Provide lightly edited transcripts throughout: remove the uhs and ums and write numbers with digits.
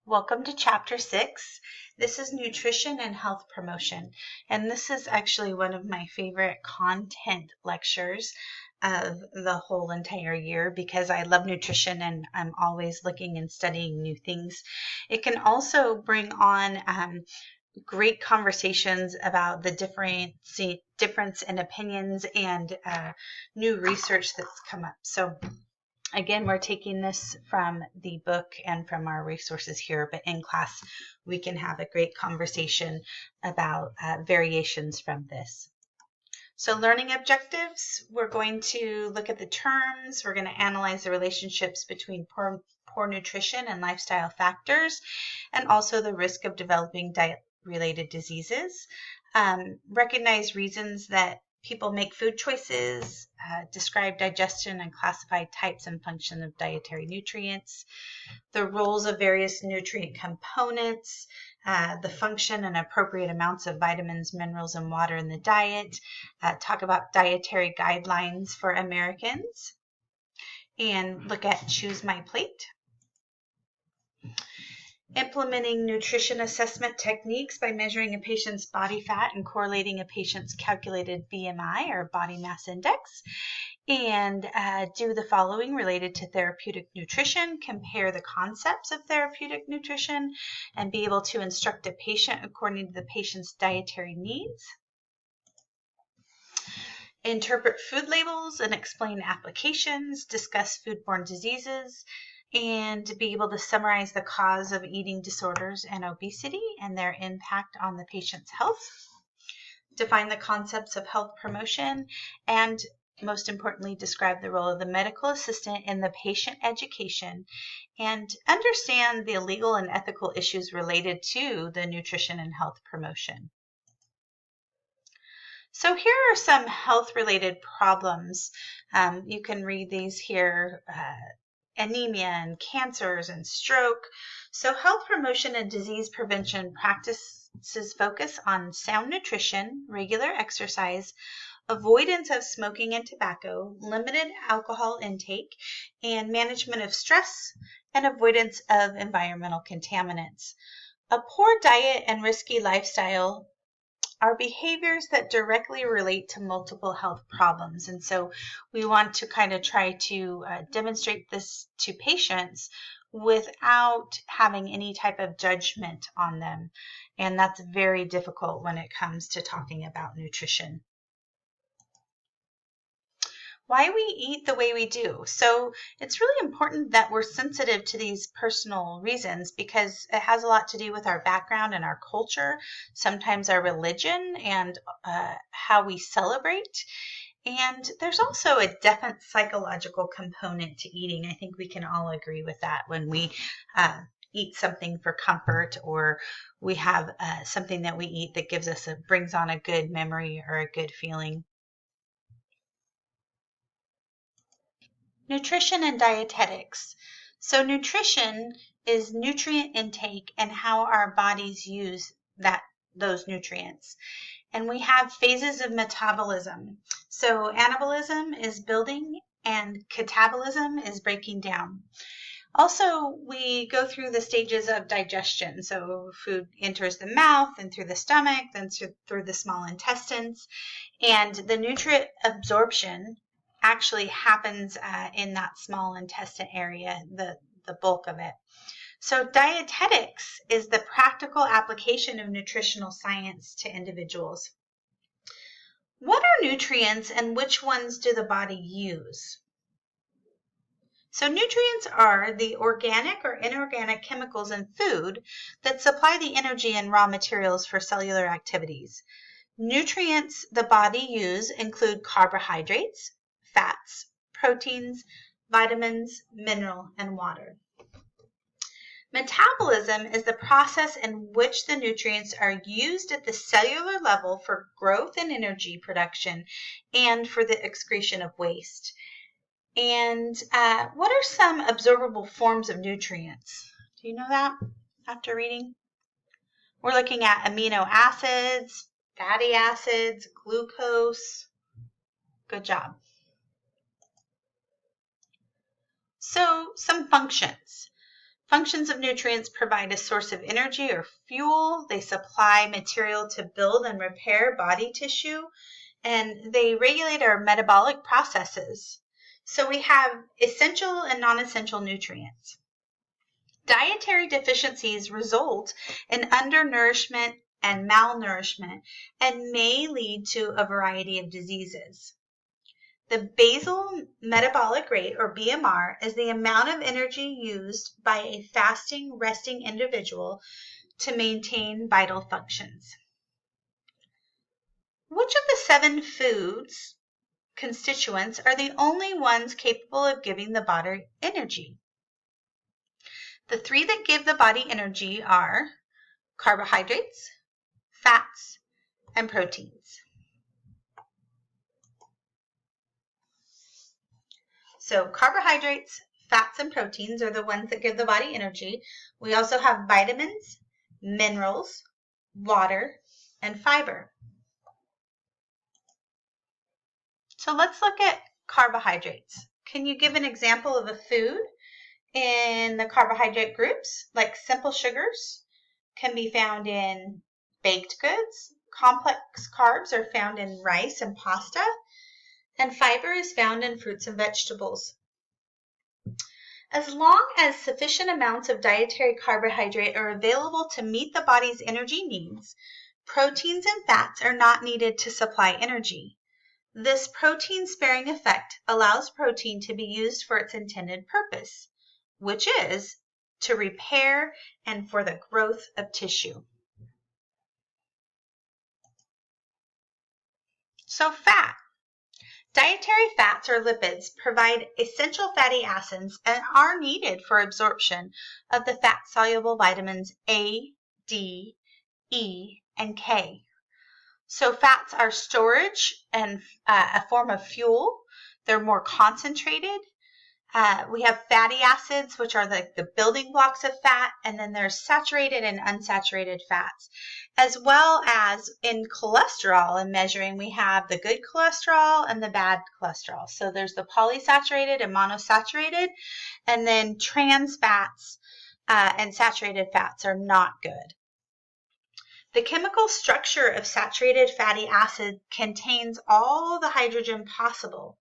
Welcome to Chapter 6. This is Nutrition and Health Promotion, and this is actually one of my favorite content lectures of the whole entire year because I love nutrition and I'm always looking and studying new things. It can also bring on great conversations about the difference in opinions and new research that's come up. So again, we're taking this from the book and from our resources here, but in class, we can have a great conversation about variations from this. So learning objectives, we're going to look at the terms, we're going to analyze the relationships between poor nutrition and lifestyle factors, and also the risk of developing diet-related diseases. Recognize reasons that people make food choices, describe digestion and classify types and function of dietary nutrients, the roles of various nutrient components, the function and appropriate amounts of vitamins, minerals, and water in the diet, talk about dietary guidelines for Americans, and look at Choose My Plate. Implementing nutrition assessment techniques by measuring a patient's body fat and correlating a patient's calculated BMI or body mass index. And do the following related to therapeutic nutrition, compare the concepts of therapeutic nutrition, and be able to instruct a patient according to the patient's dietary needs. Interpret food labels and explain applications, discuss foodborne diseases, and be able to summarize the cause of eating disorders and obesity and their impact on the patient's health. Define the concepts of health promotion, and most importantly, describe the role of the medical assistant in the patient education and understand the legal and ethical issues related to the nutrition and health promotion. So here are some health-related problems. You can read these here, anemia and cancers and stroke. So health promotion and disease prevention practices focus on sound nutrition, regular exercise, avoidance of smoking and tobacco, limited alcohol intake, and management of stress and avoidance of environmental contaminants. A poor diet and risky lifestyle are behaviors that directly relate to multiple health problems. And so we want to kind of try to demonstrate this to patients without having any type of judgment on them. And that's very difficult when it comes to talking about nutrition. Why we eat the way we do. So it's really important that we're sensitive to these personal reasons because it has a lot to do with our background and our culture, sometimes our religion and how we celebrate. And there's also a definite psychological component to eating. I think we can all agree with that when we eat something for comfort, or we have something that we eat that brings on a good memory or a good feeling. Nutrition and dietetics. So nutrition is nutrient intake and how our bodies use those nutrients. And we have phases of metabolism. So anabolism is building and catabolism is breaking down. Also, we go through the stages of digestion. So food enters the mouth and through the stomach, then through the small intestines. And the nutrient absorption actually happens in that small intestine area, the bulk of it. So dietetics is the practical application of nutritional science to individuals. What are nutrients and which ones do the body use? So nutrients are the organic or inorganic chemicals in food that supply the energy and raw materials for cellular activities. Nutrients the body use include carbohydrates, fats, proteins, vitamins, mineral, and water. Metabolism is the process in which the nutrients are used at the cellular level for growth and energy production and for the excretion of waste. And what are some absorbable forms of nutrients? Do you know that after reading? We're looking at amino acids, fatty acids, glucose. Good job. So some functions. Functions of nutrients provide a source of energy or fuel. They supply material to build and repair body tissue, and they regulate our metabolic processes. So we have essential and non-essential nutrients. Dietary deficiencies result in undernourishment and malnourishment and may lead to a variety of diseases. The basal metabolic rate, or BMR, is the amount of energy used by a fasting, resting individual to maintain vital functions. Which of the 7 foods constituents are the only ones capable of giving the body energy? The 3 that give the body energy are carbohydrates, fats, and proteins. So carbohydrates, fats, and proteins are the ones that give the body energy. We also have vitamins, minerals, water, and fiber. So let's look at carbohydrates. Can you give an example of a food in the carbohydrate groups? Like simple sugars can be found in baked goods. Complex carbs are found in rice and pasta. And fiber is found in fruits and vegetables. As long as sufficient amounts of dietary carbohydrate are available to meet the body's energy needs, proteins and fats are not needed to supply energy. This protein-sparing effect allows protein to be used for its intended purpose, which is to repair and for the growth of tissue. So fat. Dietary fats or lipids provide essential fatty acids and are needed for absorption of the fat-soluble vitamins A, D, E, and K. So fats are storage and a form of fuel. They're more concentrated. We have fatty acids, which are the building blocks of fat, and then there's saturated and unsaturated fats. As well as in cholesterol and measuring, we have the good cholesterol and the bad cholesterol. So there's the polysaturated and monosaturated, and then trans fats and saturated fats are not good. The chemical structure of saturated fatty acid contains all the hydrogen possible.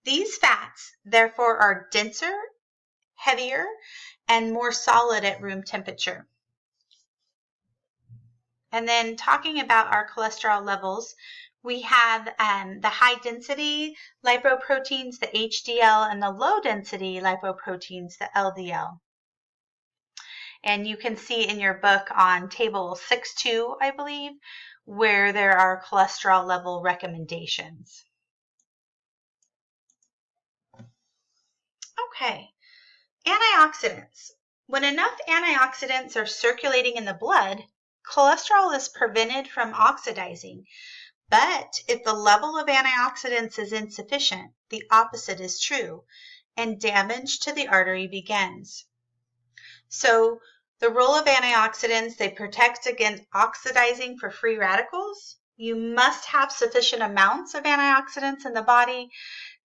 These fats, therefore, are denser, heavier, and more solid at room temperature. And then talking about our cholesterol levels, we have the high-density lipoproteins, the HDL, and the low-density lipoproteins, the LDL. And you can see in your book on table 6.2, I believe, where there are cholesterol level recommendations. Okay, antioxidants. When enough antioxidants are circulating in the blood, cholesterol is prevented from oxidizing. But if the level of antioxidants is insufficient, the opposite is true, and damage to the artery begins. So the role of antioxidants, they protect against oxidizing for free radicals. You must have sufficient amounts of antioxidants in the body.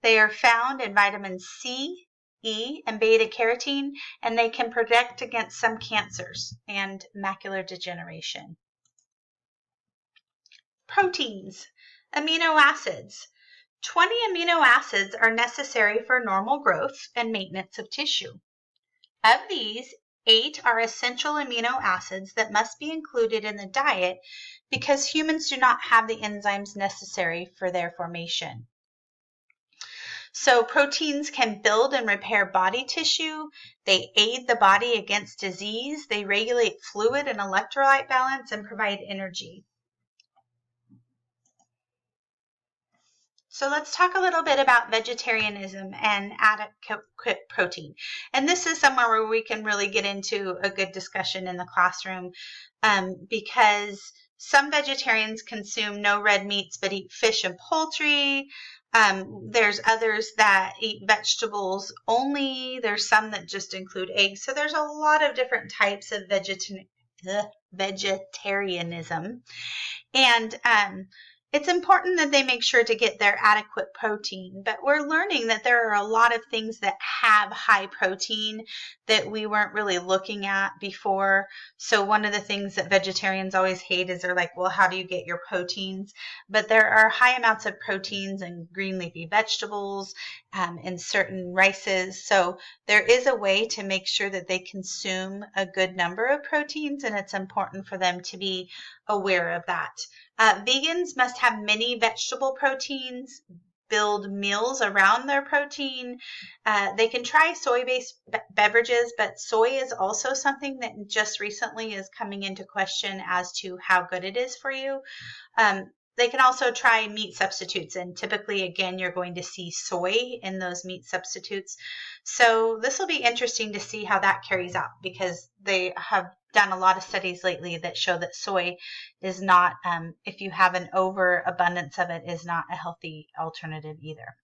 They are found in vitamins C, E, and beta carotene, and they can protect against some cancers and macular degeneration. Proteins, amino acids. 20 amino acids are necessary for normal growth and maintenance of tissue. Of these, 8 are essential amino acids that must be included in the diet because humans do not have the enzymes necessary for their formation. So proteins can build and repair body tissue. They aid the body against disease. They regulate fluid and electrolyte balance and provide energy. So let's talk a little bit about vegetarianism and adequate protein. And this is somewhere where we can really get into a good discussion in the classroom because some vegetarians consume no red meats but eat fish and poultry. There's others that eat vegetables only. There's some that just include eggs. So there's a lot of different types of vegetarianism. And It's important that they make sure to get their adequate protein, but we're learning that there are a lot of things that have high protein that we weren't really looking at before. So one of the things that vegetarians always hate is they're like, well, how do you get your proteins? But there are high amounts of proteins in green leafy vegetables, in certain rices. So there is a way to make sure that they consume a good number of proteins, and it's important for them to be aware of that. Vegans must have many vegetable proteins, build meals around their protein. They can try soy-based beverages, but soy is also something that just recently is coming into question as to how good it is for you. They can also try meat substitutes, and typically, again, you're going to see soy in those meat substitutes. So this will be interesting to see how that carries out, because they have done a lot of studies lately that show that soy is not, if you have an overabundance of it, is not a healthy alternative either.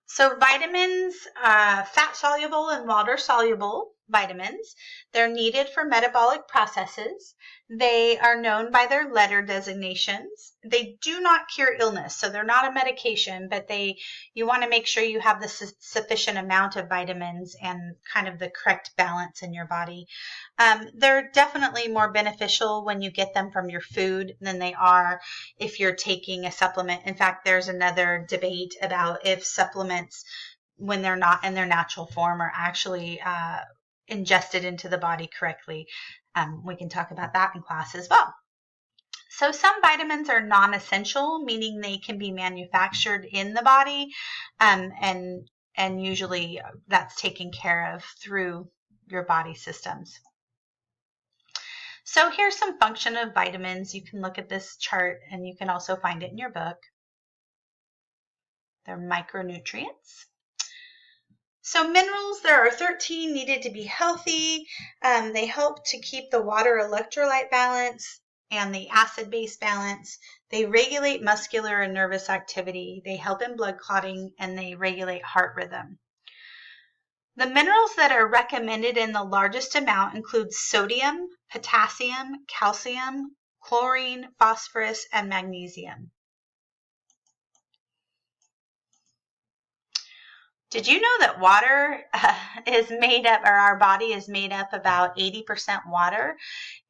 So vitamins, fat-soluble and water-soluble vitamins, they're needed for metabolic processes. They are known by their letter designations. They do not cure illness, so they're not a medication, but you want to make sure you have the sufficient amount of vitamins and kind of the correct balance in your body. They're definitely more beneficial when you get them from your food than they are if you're taking a supplement. In fact, there's another debate about if supplements, when they're not in their natural form, are actually ingested into the body correctly. We can talk about that in class as well. So some vitamins are non-essential, meaning they can be manufactured in the body, and usually that's taken care of through your body systems. So here's some function of vitamins. You can look at this chart, and you can also find it in your book. They're micronutrients. So minerals, there are 13 needed to be healthy. They help to keep the water electrolyte balance and the acid-base balance. They regulate muscular and nervous activity. They help in blood clotting, and they regulate heart rhythm. The minerals that are recommended in the largest amount include sodium, potassium, calcium, chlorine, phosphorus, and magnesium. Did you know that water is made up, or our body is made up about 80% water,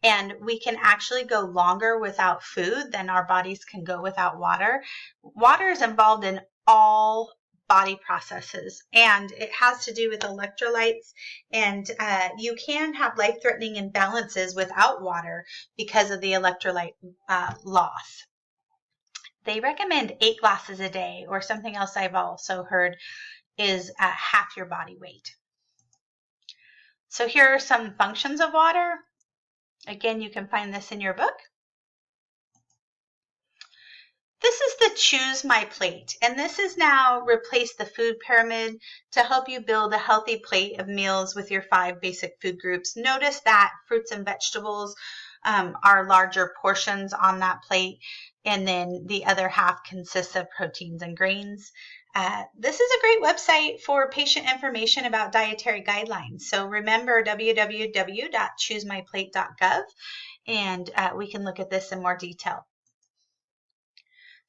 and we can actually go longer without food than our bodies can go without water? Water is involved in all body processes, and it has to do with electrolytes, and you can have life-threatening imbalances without water because of the electrolyte loss. They recommend 8 glasses a day, or something else I've also heard is half your body weight. So here are some functions of water. Again, you can find this in your book. This is the Choose My Plate, and this has now replaced the food pyramid to help you build a healthy plate of meals with your 5 basic food groups. Notice that fruits and vegetables are larger portions on that plate, and then the other half consists of proteins and grains. This is a great website for patient information about dietary guidelines. So remember www.choosemyplate.gov, and we can look at this in more detail.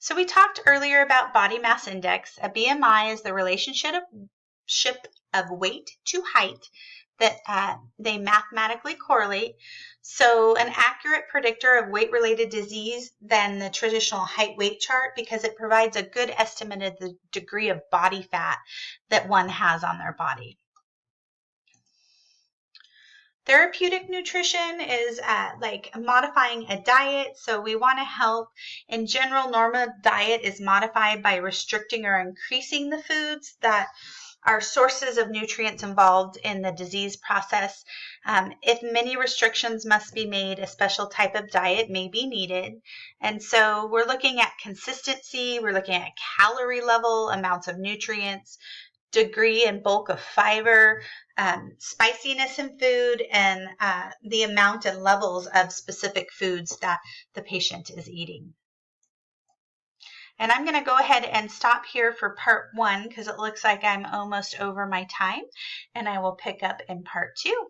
So we talked earlier about body mass index. A BMI is the relationship of weight to height that they mathematically correlate. So an accurate predictor of weight-related disease than the traditional height-weight chart, because it provides a good estimate of the degree of body fat that one has on their body. Therapeutic nutrition is like modifying a diet. So we want to help. In general, normal diet is modified by restricting or increasing the foods that are sources of nutrients involved in the disease process. If many restrictions must be made, a special type of diet may be needed. And so we're looking at consistency, we're looking at calorie level, amounts of nutrients, degree and bulk of fiber, spiciness in food, and the amount and levels of specific foods that the patient is eating. And I'm going to go ahead and stop here for part 1 because it looks like I'm almost over my time, and I will pick up in part 2.